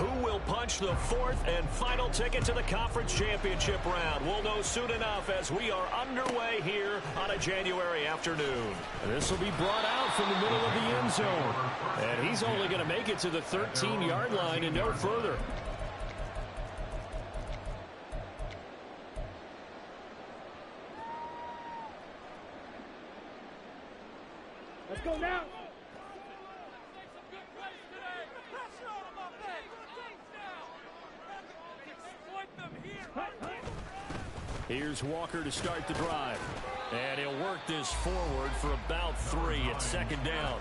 Who will punch the fourth and final ticket to the conference championship round? We'll know soon enough as we are underway here on a January afternoon. And this will be brought out from the middle of the end zone. And he's only going to make it to the 13-yard line and no further. Let's go now. Here's Walker to start the drive. And he'll work this forward for about 3 at second down.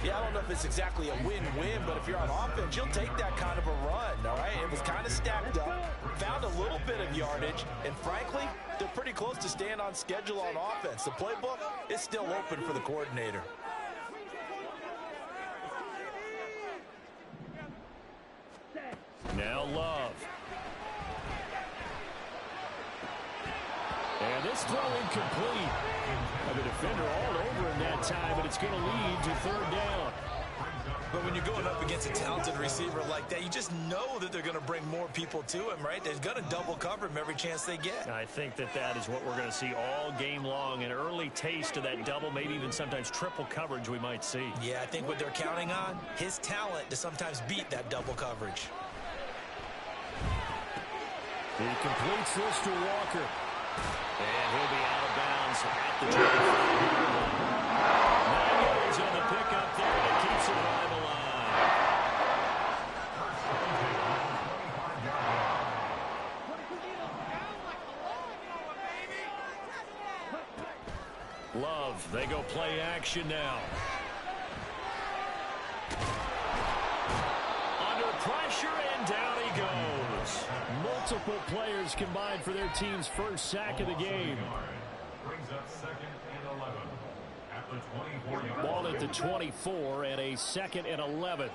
Yeah, I don't know if it's exactly a win-win, but if you're on offense, you'll take that kind of a run, all right? It was kind of stacked up, found a little bit of yardage, and frankly, they're pretty close to staying on schedule on offense. The playbook is still open for the coordinator. Now Love. And this throw incomplete. The defender all over him that time, and it's going to lead to third down. But when you're going up against a talented receiver like that, you just know that they're going to bring more people to him, right? They're going to double cover him every chance they get. I think that is what we're going to see all game long, an early taste of that double, maybe even sometimes triple coverage we might see. Yeah, I think what they're counting on, his talent to sometimes beat that double coverage. He completes this to Walker. And he'll be out of bounds at the 25-yard line. 9 yards on the pickup there that keeps the drive alive. Love, they go play action now. Under pressure, and down he goes. Multiple players combined for their team's first sack of the game. Brings up 2nd and 11 at the 24-yard line. Ball at the 24 and a 2nd and 11.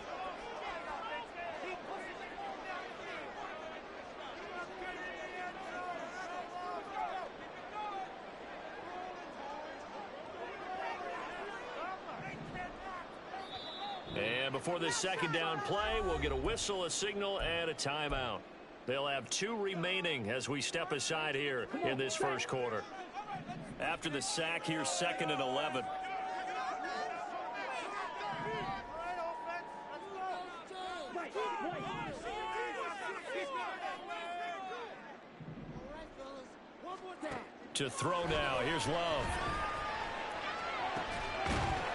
And before this second down play, we'll get a whistle, a signal, and a timeout. They'll have 2 remaining as we step aside here in this first quarter. After the sack, here's 2nd and 11. To throw now, here's Love.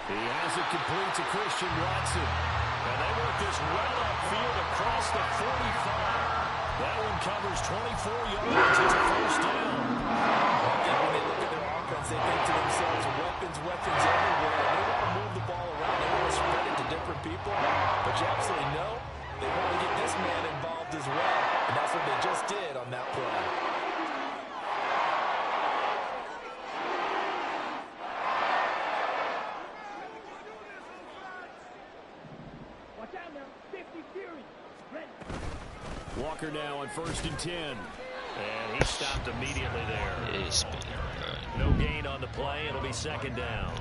He has it complete to Christian Watson. And they work this well upfield across the 45. That one covers 24 yards. It's a first down. Yeah, when they look at their offense, they think to themselves, weapons everywhere. They want to move the ball around. They want to spread it to different people. But you absolutely know they want to get this man involved as well. And that's what they just did on that play. Walker now on 1st and 10. And he stopped immediately there. No gain on the play. It'll be 2nd down.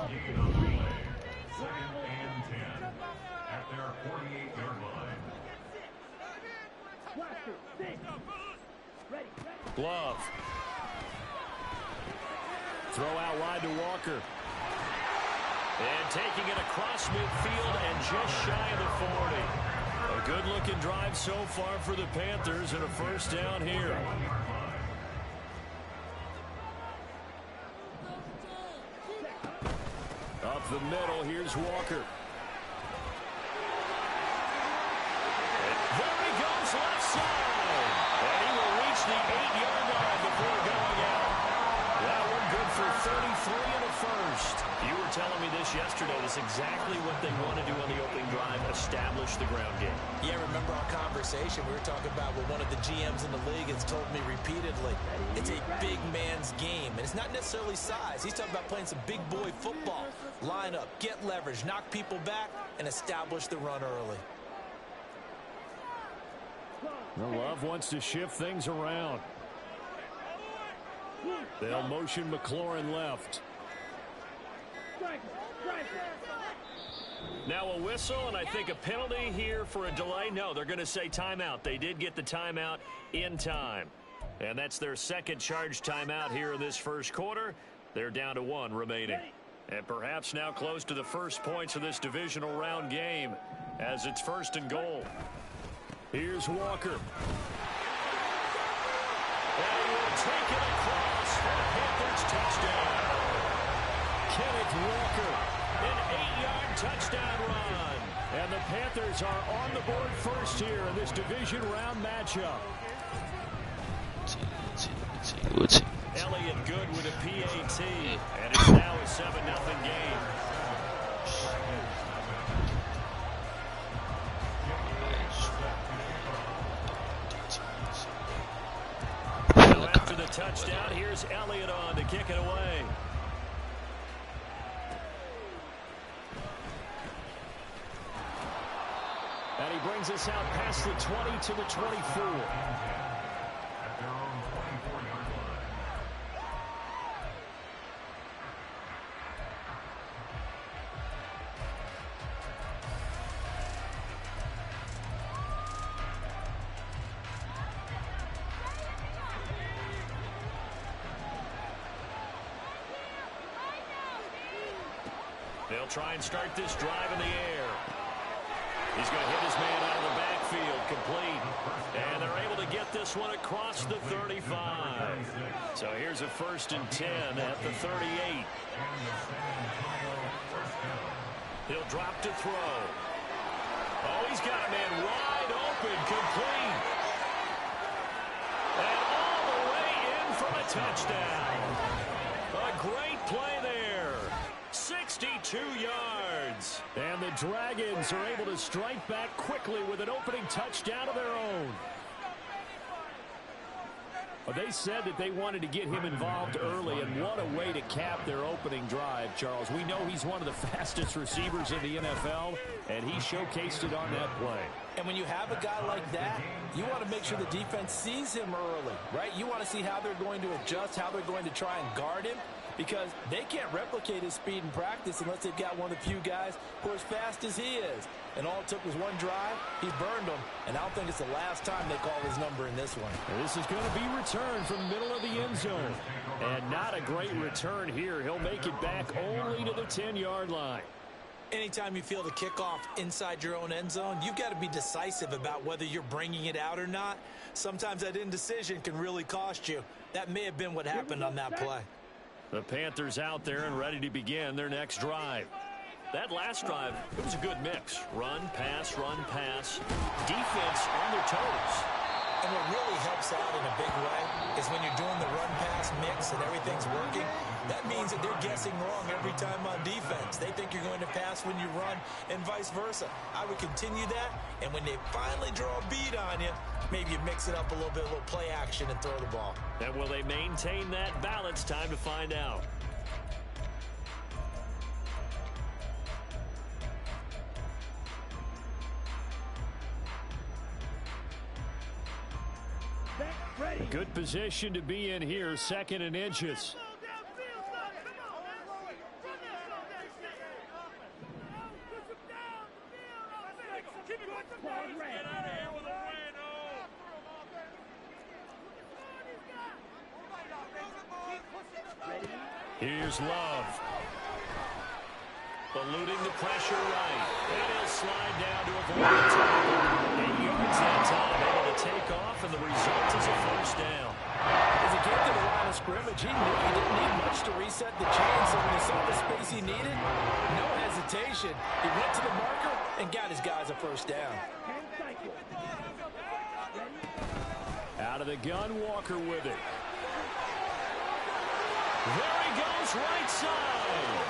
Gain on the play. 2nd and 10 at their 48-yard line. Love. Throw out wide to Walker. And taking it across midfield and just shy of the 40. A good-looking drive so far for the Panthers and a first down here. Up the middle, here's Walker. There he goes, left side. And he will reach the 8-yard line before going out. That one good for 33 in the first. You were telling me this yesterday. That's exactly what they want to do on the opening drive, establish the ground game. Yeah, remember our conversation? We were talking about what one of the GMs in the league has told me repeatedly. It's a big man's game, and it's not necessarily size. He's talking about playing some big boy football. Line up, get leverage, knock people back, and establish the run early. Love wants to shift things around. They'll motion McLaurin left. Now a whistle, and I think a penalty here for a delay. No, they're going to say timeout. They did get the timeout in time. And that's their second charge timeout here in this first quarter. They're down to 1 remaining. And perhaps now close to the first points of this divisional round game as it's 1st and goal. Here's Walker. And he will take it across for a Panthers touchdown. Kenneth Walker, an 8-yard touchdown run. And the Panthers are on the board first here in this division round matchup. Elliott good with a PAT, and it's now a 7-0 game. Now after the touchdown, here's Elliott on to kick it away. And he brings us out past the 20 to the 24. They'll try and start this drive in the air. He's going to hit his man out of the backfield, complete. And they're able to get this one across the 35. So here's a 1st and 10 at the 38. He'll drop to throw. Oh, he's got a man wide open, complete. And all the way in for a touchdown. A great play there. 62 yards. And the Dragons are able to strike back quickly with an opening touchdown of their own. Well, they said that they wanted to get him involved early, and what a way to cap their opening drive, Charles. We know he's one of the fastest receivers in the NFL, and he showcased it on that play. And when you have a guy like that, you want to make sure the defense sees him early, right? You want to see how they're going to adjust, how they're going to try and guard him, because they can't replicate his speed in practice unless they've got one of the few guys who are as fast as he is. And all it took was one drive. He burned them, and I don't think it's the last time they call his number in this one. This is going to be returned from the middle of the end zone. And not a great return here. He'll make it back only to the 10-yard line. Anytime you feel the kickoff inside your own end zone, you've got to be decisive about whether you're bringing it out or not. Sometimes that indecision can really cost you. That may have been what happened on that play. The Panthers out there and ready to begin their next drive. That last drive, it was a good mix. Run, pass, defense on their toes. And what really helps out in a big way is when you're doing the run-pass mix and everything's working, that means that they're guessing wrong every time on defense. They think you're going to pass when you run and vice versa. I would continue that, and when they finally draw a beat on you, maybe you mix it up a little bit, a little play action, and throw the ball. And will they maintain that balance? Time to find out. A good position to be in here, 2nd and inches. Here's Love. Eluding the pressure right. And he'll slide down to avoid the tackle. 8 yards that time, able to take off, and the result is a 1st down. As he came to the line of scrimmage, he knew he didn't need much to reset the chain, so when he saw the space he needed, no hesitation. He went to the marker and got his guys a 1st down. Out of the gun, Walker with it. There he goes, right side.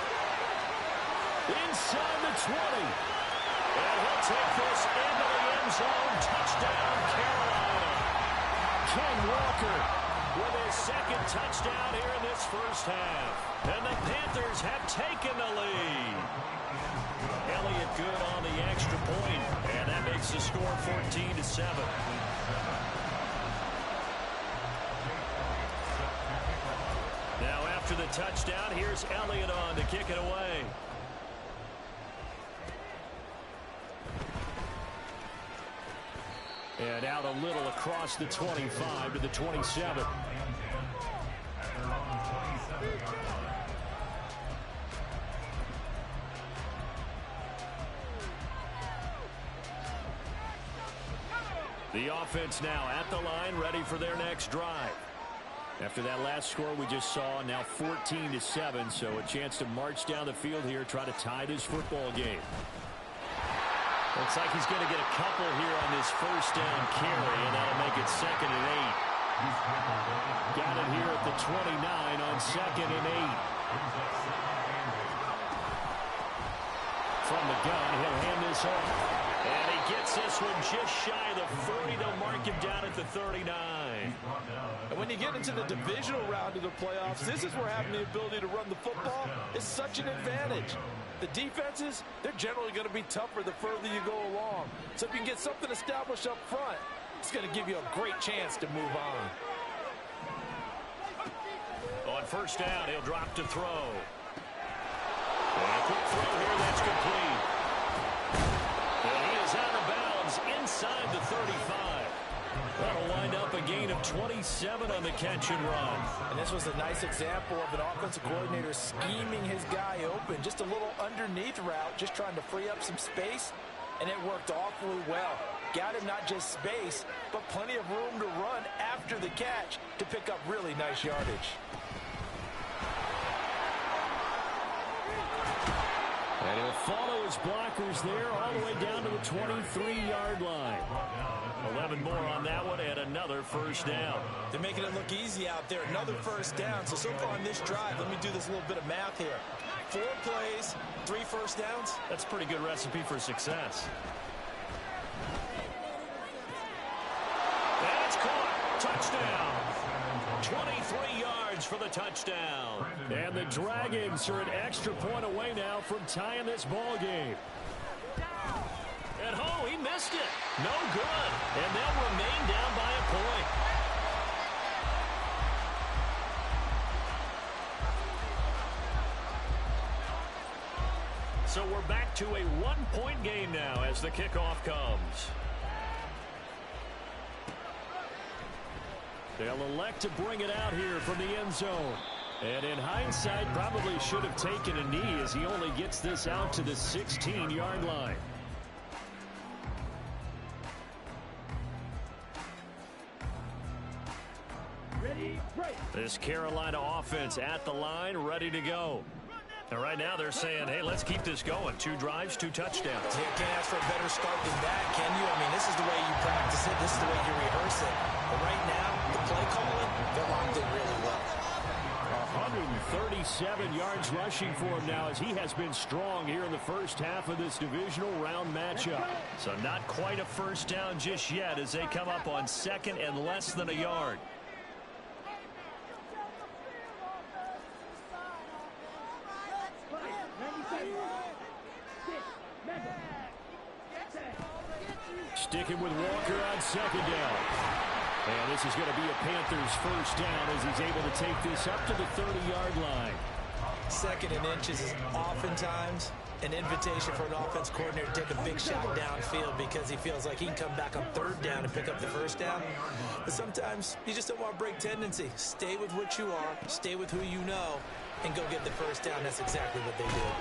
Inside the 20. And he'll take this into the end zone. Touchdown, Carolina. Ken Walker with his 2nd touchdown here in this first half. And the Panthers have taken the lead. Elliott good on the extra point, and that makes the score 14-7. Now after the touchdown, here's Elliott on to kick it away. And out a little across the 25 to the 27. The offense now at the line, ready for their next drive. After that last score we just saw, now 14-7, so a chance to march down the field here, try to tie this football game. Looks like he's going to get a couple here on this first down carry, and that'll make it 2nd and 8. Got it here at the 29 on 2nd and 8. From the gun, he'll hand this off. And he gets this one just shy of the 40. They'll mark him down at the 39. And when you get into the divisional round of the playoffs, this is where having the ability to run the football is such an advantage. The defenses, they're generally going to be tougher the further you go along. So if you can get something established up front, it's going to give you a great chance to move on. On first down, he'll drop to throw. And a quick throw here, that's complete. And he is out of bounds inside the 35. That'll wind up a gain of 27 on the catch and run. And this was a nice example of an offensive coordinator scheming his guy open. Just a little underneath route, just trying to free up some space, and it worked awfully well. Got him not just space, but plenty of room to run after the catch to pick up really nice yardage. And he'll follow his blockers there all the way down to the 23-yard line. 11 more on that one and another first down. They're making it look easy out there. Another first down. So far on this drive, let me do this little bit of math here. 4 plays, 3 first downs. That's a pretty good recipe for success. And it's caught. Touchdown. 23 yards for the touchdown. And the Dragons are an extra point away now from tying this ball game. And oh, he missed it. No good. And they'll remain down by a point. So we're back to a 1-point game now as the kickoff comes. They'll elect to bring it out here from the end zone. And in hindsight, probably should have taken a knee as he only gets this out to the 16-yard line. This Carolina offense at the line, ready to go. And right now they're saying, hey, let's keep this going. 2 drives, 2 touchdowns. Yeah, can't ask for a better start than that, can you? I mean, this is the way you practice it. This is the way you rehearse it. But right now, the play calling, they're locked in really well. 137 yards rushing for him now as he has been strong here in the first half of this divisional round matchup. So not quite a first down just yet as they come up on 2nd and less than a yard. Sticking with Walker on 2nd down. And this is going to be a Panthers first down as he's able to take this up to the 30-yard line. 2nd and inches is oftentimes an invitation for an offense coordinator to take a big shot downfield because he feels like he can come back on 3rd down and pick up the first down. But sometimes you just don't want to break tendency. Stay with what you are, stay with who you know, and go get the first down. That's exactly what they did.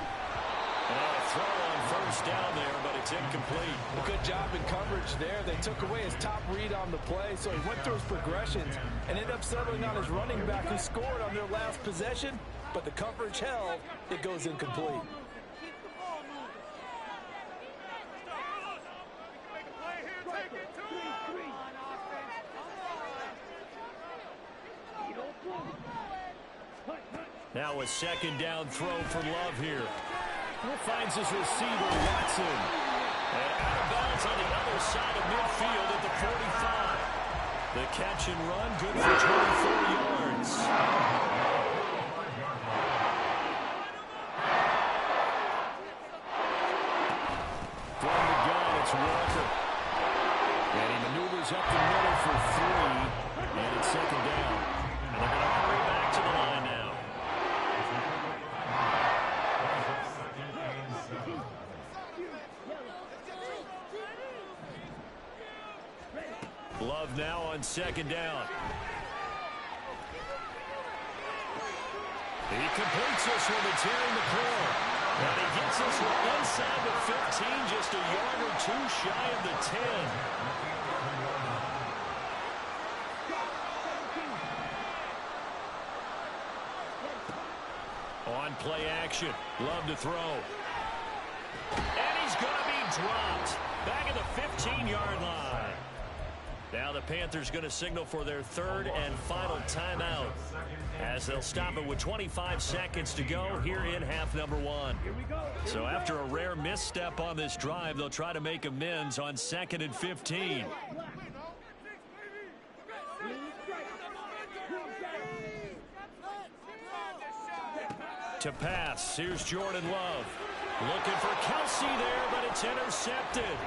And a throw on first down there, but it's incomplete. A good job in coverage there. They took away his top read on the play, so he went through his progressions and ended up settling on his running back who scored on their last possession, but the coverage held. It goes incomplete. Now a 2nd down throw for Love here. Finds his receiver, Watson. And out of bounds on the other side of midfield at the 45. The catch and run, good for 24 yards. From the gun, it's Walker. And he maneuvers up the middle for 3. And it's 2nd down. And they're going to hurry back to the line now. Love now on second down. He completes this one to Terry McLaurin. And he gets this one inside the 15, just a yard or two shy of the 10. On play action, Love to throw. And he's going to be dropped back at the 15-yard line. Now the Panthers going to signal for their third and final timeout as they'll stop it with 25 seconds to go here in half number one. So after a rare misstep on this drive, they'll try to make amends on 2nd and 15. To pass, here's Jordan Love. Looking for Kelsey there, but it's intercepted.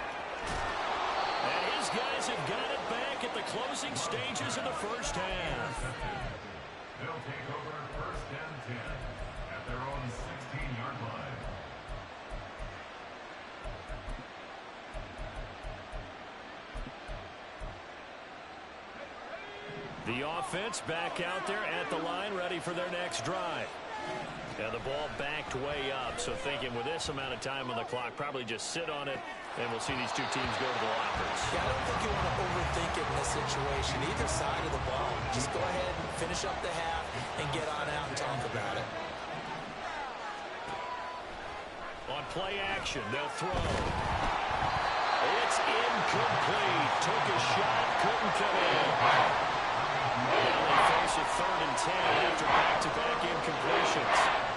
And his guys have got it back at the closing stages of the first half. They'll take over 1st and 10 at their own 16-yard line. The offense back out there at the line, ready for their next drive. Now the ball backed way up, so thinking with this amount of time on the clock, probably just sit on it, and we'll see these two teams go to the lockers. Yeah, I don't think you want to overthink it in this situation. Either side of the ball. Just go ahead and finish up the half and get on out and talk about it. On play action, they'll throw. It's incomplete. Took a shot, couldn't come in. Now they face a 3rd and 10 after back-to-back incompletions.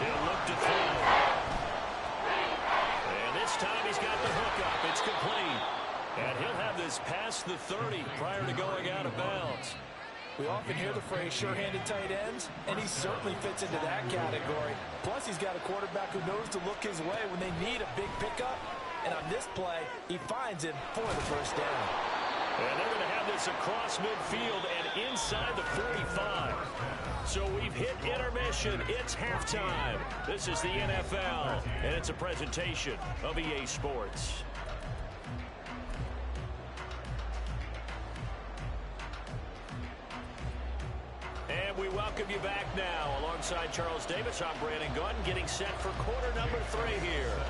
He'll look to throw. And this time he's got the hook up. It's complete. And he'll have this past the 30 prior to going out of bounds. We often hear the phrase sure-handed tight ends, and he certainly fits into that category. Plus, he's got a quarterback who knows to look his way when they need a big pickup. And on this play, he finds him for the first down. And they're going to have this across midfield and inside the 45. So we've hit intermission. It's halftime. This is the NFL, and it's a presentation of EA Sports. And we welcome you back now. Alongside Charles Davis, I'm Brandon Gunn, getting set for quarter number 3 here.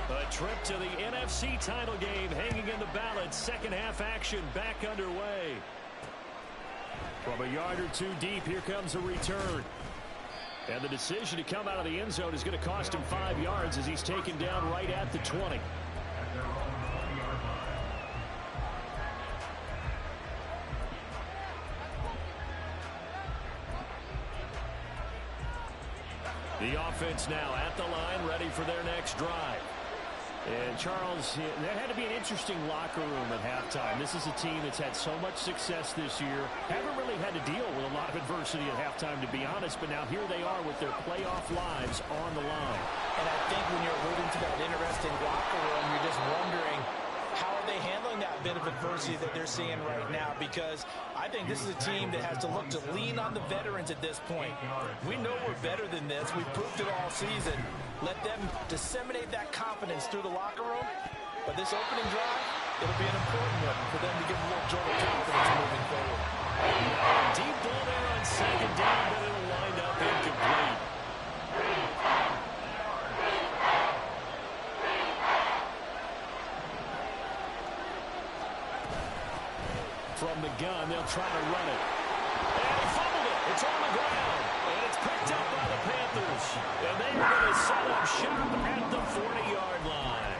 A trip to the NFC title game hanging in the balance. Second half action back underway. From a yard or two deep, here comes a return. And the decision to come out of the end zone is going to cost him 5 yards as he's taken down right at the 20. The offense now at the line, ready for their next drive. And Charles, that had to be an interesting locker room at halftime. This is a team that's had so much success this year. Haven't really had to deal with a lot of adversity at halftime, to be honest. But now here they are with their playoff lives on the line. And I think when you're alluding to that interesting locker room, you're just wondering, how are they handling that bit of adversity that they're seeing right now? Because I think this is a team that has to look to lean on the veterans at this point. We know we're better than this. We've proved it all season. Let them disseminate that confidence through the locker room. But this opening drive, it'll be an important one for them to give a little jolt of confidence moving forward. Deep ball there on second down, but it'll wind up incomplete. From the gun, they'll try to run it. And he fumbled it. It's on the ground. And it's picked up by the Panthers. And they are going to set up shop at the 40-yard line.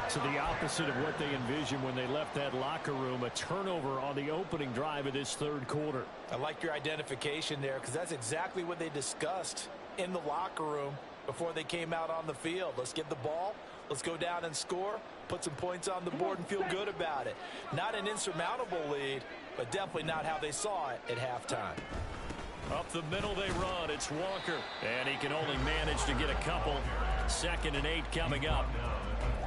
So the opposite of what they envisioned when they left that locker room, a turnover on the opening drive of this third quarter. I like your identification there, because that's exactly what they discussed in the locker room before they came out on the field. Let's get the ball. Let's go down and score, put some points on the board, and feel good about it. Not an insurmountable lead, but definitely not how they saw it at halftime. Up the middle they run. It's Walker. And he can only manage to get a couple. 2nd and 8 coming up.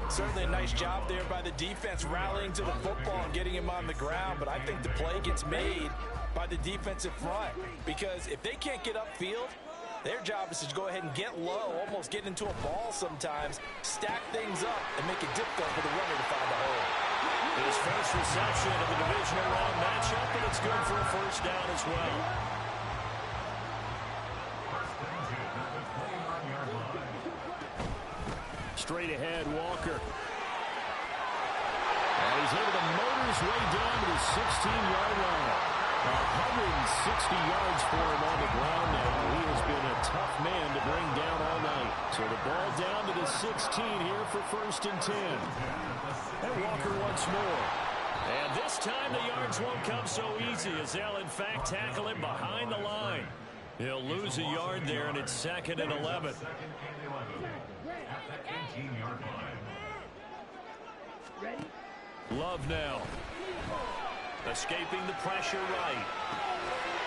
Certainly a nice job there by the defense rallying to the football and getting him on the ground. But I think the play gets made by the defensive front. Because if they can't get upfield, Their job is to go ahead and get low, almost get into a ball sometimes, stack things up, and make it difficult for the runner to find a hole. His first reception of the divisional round matchup, and it's good for a first down as well. Straight ahead, Walker. And he's able to motor his way down to the 16-yard line. 160 yards for him on the ground now. He has been a tough man to bring down all night. So the ball down to the 16 here for 1st and 10. And Walker once more. And this time the yards won't come so easy as they'll in fact tackle him behind the line. He'll lose a yard there, and it's 2nd and 11. Love now. Escaping the pressure right.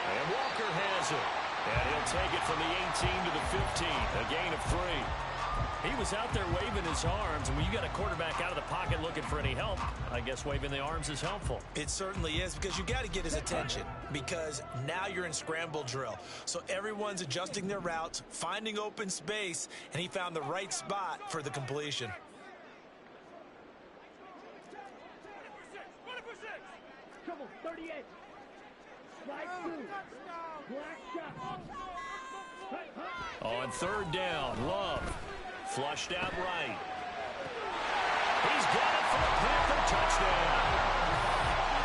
And Walker has it. And he'll take it from the 18 to the 15. A gain of 3. He was out there waving his arms, and when you got a quarterback out of the pocket looking for any help, I guess waving the arms is helpful. It certainly is, because you got to get his attention, because now you're in scramble drill. So everyone's adjusting their routes, finding open space, and he found the right spot for the completion. Come on, 38. Strike 2. Black shot. On 3rd down, Love. Flushed out right. He's got it for a Panther touchdown.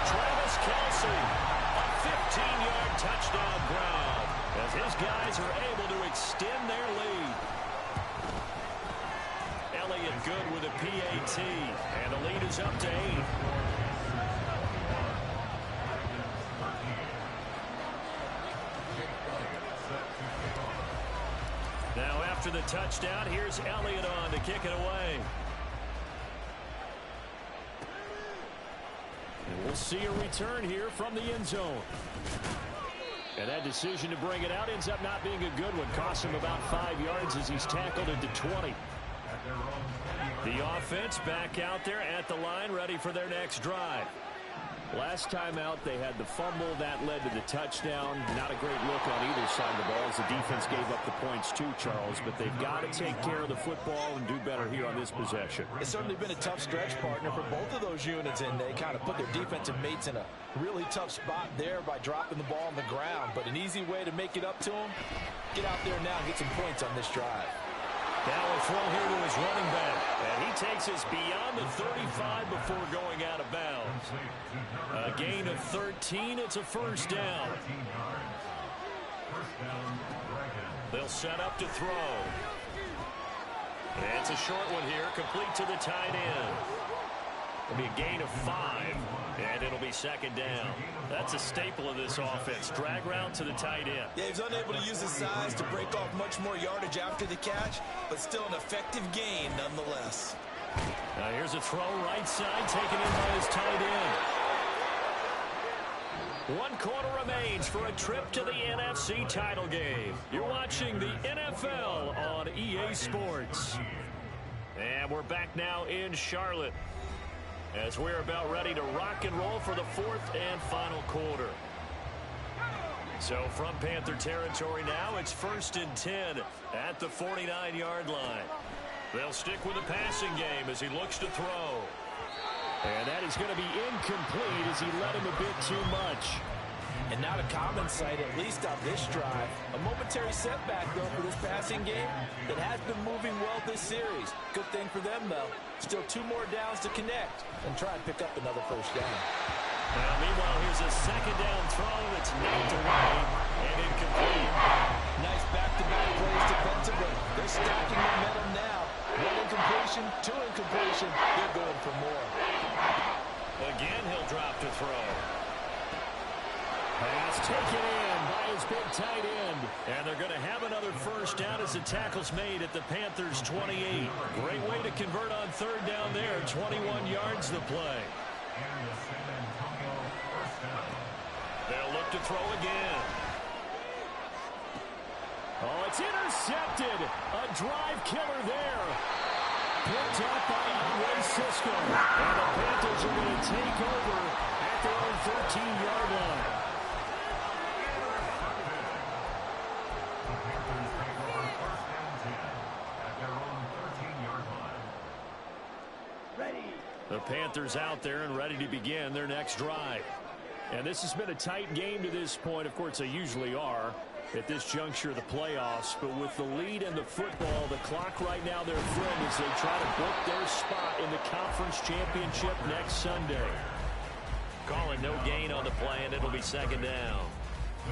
Travis Kelce, a 15-yard touchdown ground, as his guys are able to extend their lead. Elliott good with a PAT, and the lead is up to 8. Now after the touchdown, here's Elliott on to kick it away. And we'll see a return here from the end zone. And that decision to bring it out ends up not being a good one. Costs him about 5 yards as he's tackled into 20. The offense back out there at the line, ready for their next drive. Last time out, they had the fumble. That led to the touchdown. Not a great look on either side of the ball as the defense gave up the points too, Charles. But they've got to take care of the football and do better here on this possession. It's certainly been a tough stretch, partner, for both of those units, and they kind of put their defensive mates in a really tough spot there by dropping the ball on the ground. But an easy way to make it up to them, get out there now and get some points on this drive. Now a throw here to his running back. And he takes us beyond the 35 before going out of bounds. A gain of 13. It's a first down. They'll set up to throw. And it's a short one here, complete to the tight end. It'll be a gain of 5, and it'll be 2nd down. That's a staple of this offense. Drag route to the tight end. Yeah, he's unable to use his size to break off much more yardage after the catch, but still an effective gain nonetheless. Now here's a throw right side, taken in by his tight end. 1 quarter remains for a trip to the NFC title game. You're watching the NFL on EA Sports. And we're back now in Charlotte, as we're about ready to rock and roll for the 4th and final quarter. So from Panther territory now, it's 1st and 10 at the 49-yard line. They'll stick with the passing game as he looks to throw. And that is going to be incomplete as he led him a bit too much. And not a common sight, at least on this drive. A momentary setback, though, for this passing game that has been moving well this series. Good thing for them, though. Still 2 more downs to connect and try and pick up another first down. Now, meanwhile, here's a 2nd down throw that's knocked away and incomplete. Nice back-to-back plays defensively. They're stacking momentum now. 1 incompletion, 2 incompletion. They're going for more. Again, he'll drop to throw. Pass taken in by his big tight end. And they're going to have another first down as the tackle's made at the Panthers' 28. Great way to convert on 3rd down there. 21 yards the play. They'll look to throw again. Oh, it's intercepted. A drive killer there. Picked up by Andre Cisco. And the Panthers are going to take over at their own 13-yard line. The Panthers out there and ready to begin their next drive. And this has been a tight game to this point. Of course, they usually are at this juncture of the playoffs. But with the lead in the football, the clock right now, their friend, as they try to book their spot in the conference championship next Sunday. Calling no gain on the play, and it'll be second down.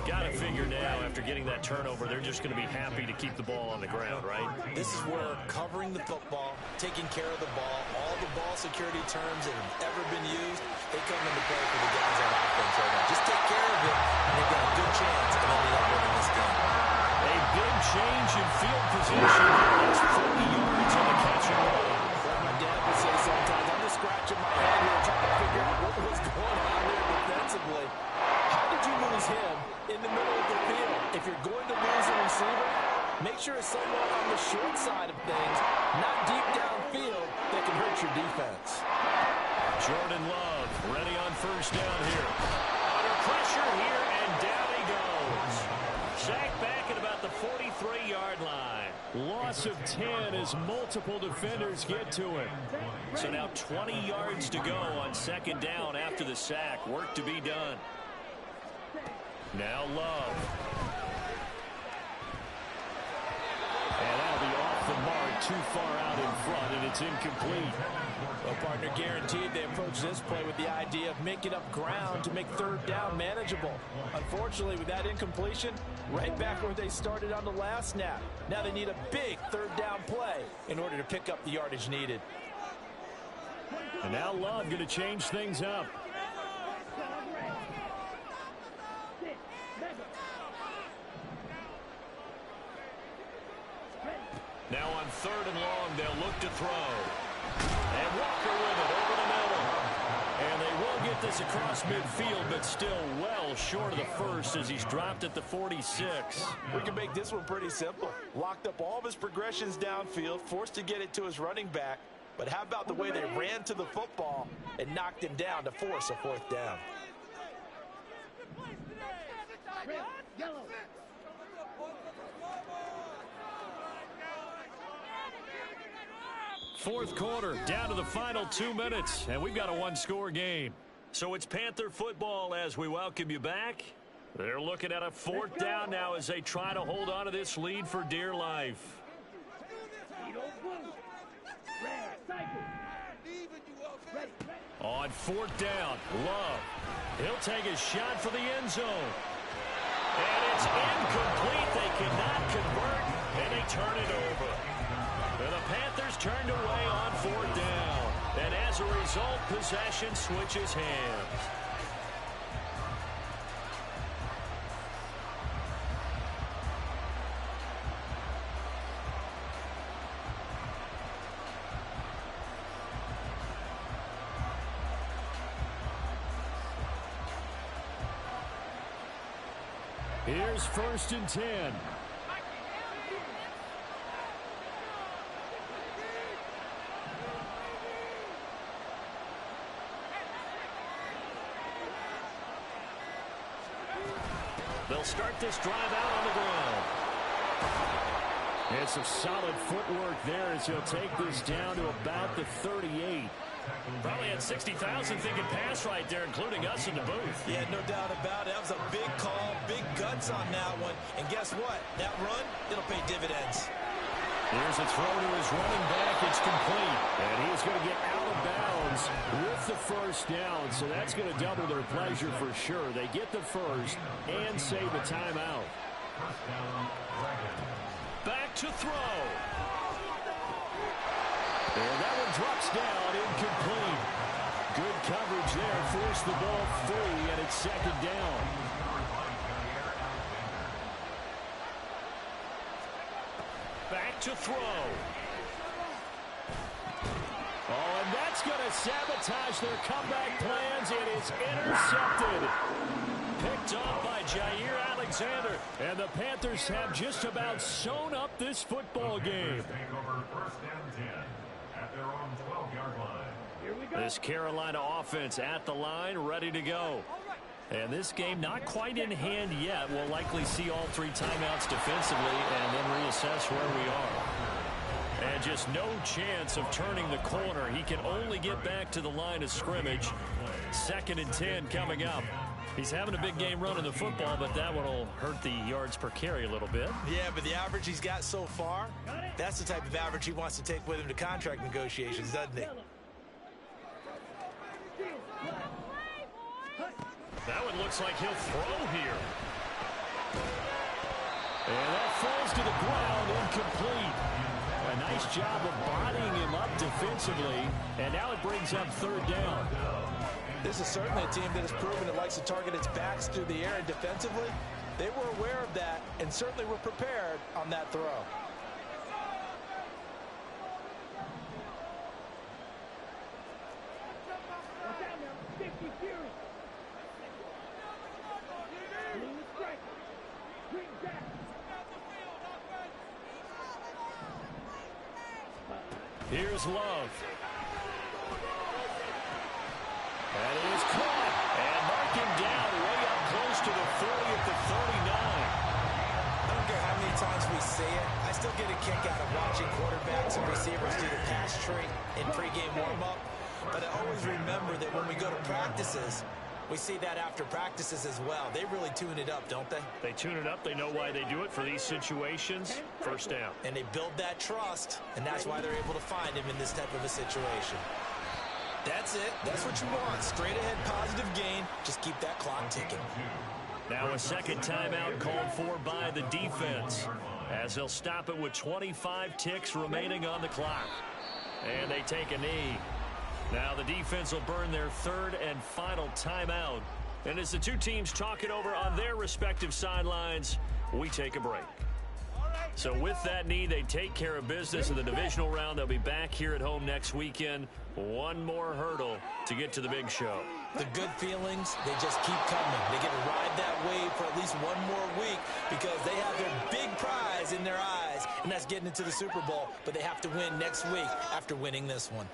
Got to figure now, after getting that turnover, they're just going to be happy to keep the ball on the ground, right? This is where covering the football, taking care of the ball, all the ball security terms that have ever been used, they come into play for the guys on offense right now. Just take care of it, and they've got a good chance of ending up winning this game. A big change in field position. That's 40 yards on the catch and run. Like my dad would say sometimes, I'm just scratching my head here trying to figure out what was going on there defensively. How did you lose him in the middle of the field? If you're going to lose a receiver, make sure it's somewhere on the short side of things, not deep downfield that can hurt your defense. Jordan Love ready on first down here. Under pressure here, and down he goes. Sacked back at about the 43-yard line. Loss of 10 as multiple defenders get to him. So now 20 yards to go on second down after the sack. Work to be done. Now Love. And that'll be off the mark, too far out in front, and it's incomplete. Well, partner, guaranteed they approach this play with the idea of making up ground to make third down manageable. Unfortunately, with that incompletion, right back where they started on the last snap. Now they need a big third down play in order to pick up the yardage needed. And now Love going to change things up. Now on third and long, they'll look to throw. And Walker with it over the middle. And they will get this across midfield, but still well short of the first as he's dropped at the 46. We can make this one pretty simple. Locked up all of his progressions downfield, forced to get it to his running back. But how about the way they ran to the football and knocked him down to force a fourth down? Fourth quarter, down to the final 2 minutes, and we've got a one-score game. So it's Panther football as we welcome you back. They're looking at a fourth down now as they try to hold on to this lead for dear life. On fourth down, Love. He'll take a shot for the end zone. And it's incomplete. They cannot convert, and they turn it over. And the Panthers turned away on fourth down. And as a result, possession switches hands. Here's first and 10. They'll start this drive out on the ground. And some solid footwork there as he'll take this down to about the 38. Probably had 60,000 thinking pass right there, including us in the booth. Yeah, no doubt about it. That was a big call, big guts on that one. And guess what? That run, it'll pay dividends. Here's a throw to his running back. It's complete. And he's going to get out of bounds with the first down. So that's going to double their pleasure for sure. They get the first and save a timeout. Back to throw. And that one drops down, incomplete. Good coverage there, forced the ball free, and it's second down. Back to throw. Oh, and that's going to sabotage their comeback plans. It is intercepted. Picked off by Jair Alexander. And the Panthers have just about sewn up this football game. This Carolina offense at the line, ready to go. And this game not quite in hand yet. We'll likely see all three timeouts defensively and then reassess where we are. And just no chance of turning the corner. He can only get back to the line of scrimmage. 2nd and 10 coming up. He's having a big game running the football, but that one will hurt the yards per carry a little bit. Yeah, but the average he's got so far, that's the type of average he wants to take with him to contract negotiations, doesn't he? That one looks like he'll throw here. And that falls to the ground, incomplete. A nice job of bodying him up defensively, and now it brings up 3rd down. This is certainly a team that has proven it likes to target its backs through the air, and defensively, they were aware of that and certainly were prepared on that throw. Here's Love. And it is caught. And mark him down way up close to the 30 at the 39. I don't care how many times we see it. I still get a kick out of watching quarterbacks and receivers do the pass tree in pregame warm-up. But I always remember that when we go to practices, we see that after practices as well. They really tune it up, don't they? They tune it up. They know why they do it for these situations. 1st down. And they build that trust, and that's why they're able to find him in this type of a situation. That's it. That's what you want. Straight ahead, positive gain. Just keep that clock ticking. Now a 2nd timeout called for by the defense, as they'll stop it with 25 ticks remaining on the clock. And they take a knee. Now the defense will burn their 3rd and final timeout. And as the two teams talk it over on their respective sidelines, we take a break. So with that knee, they take care of business in the divisional round. They'll be back here at home next weekend. One more hurdle to get to the big show. The good feelings, they just keep coming. They get to ride that wave for at least one more week because they have their big prize in their eyes, and that's getting into the Super Bowl. But they have to win next week after winning this one.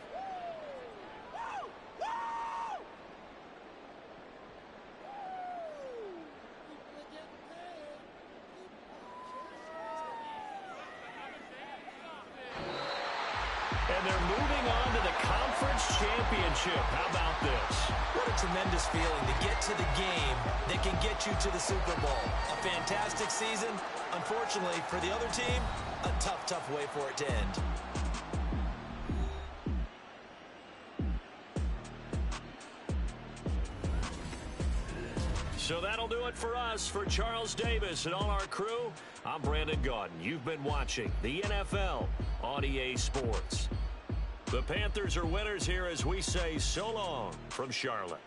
And they're moving on to the conference championship. How about this? What a tremendous feeling to get to the game that can get you to the Super Bowl. A fantastic season. Unfortunately, for the other team, a tough, tough way for it to end. So that'll do it for us. For Charles Davis and all our crew, I'm Brandon Gaudin. You've been watching the NFL on EA Sports. The Panthers are winners here as we say so long from Charlotte.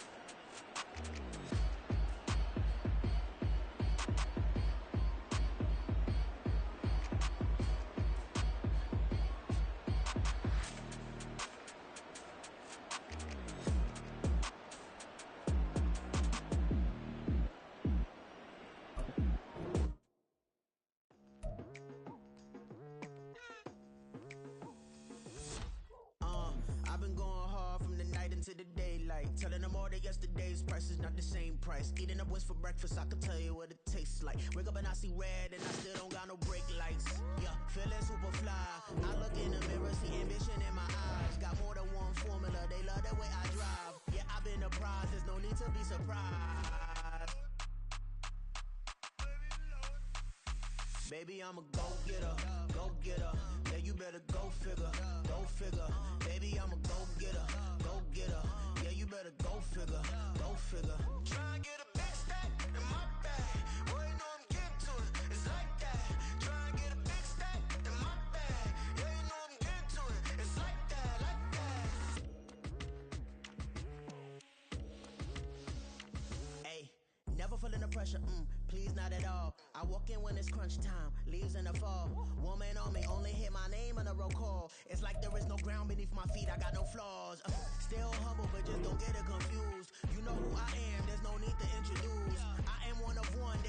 To the daylight, telling them all that yesterday's price is not the same price. Eating up what's for breakfast, I can tell you what it tastes like. Wake up and I see red and I still don't got no brake lights. Yeah, feeling super fly. I look in the mirror, see ambition in my eyes. Got more than one formula, they love the way I drive. Yeah, I've been a prize, there's no need to be surprised. Baby, I'm a go-getter, go-getter. Yeah, you better go figure, go figure. Baby, I'm a go-getter, go-getter. Yeah, you better go figure, go figure. Try and get a big stack in my bag. Boy, you know I'm getting to it, it's like that. Try and get a big stack in my bag. Yeah, you know I'm getting to it, it's like that, like that. Hey, never feeling the pressure, please not at all. I walk in when it's crunch time, leaves in the fall. Woman on me, only hit my name on a roll call. It's like there is no ground beneath my feet, I got no flaws. Still humble, but just don't get it confused. You know who I am, there's no need to introduce.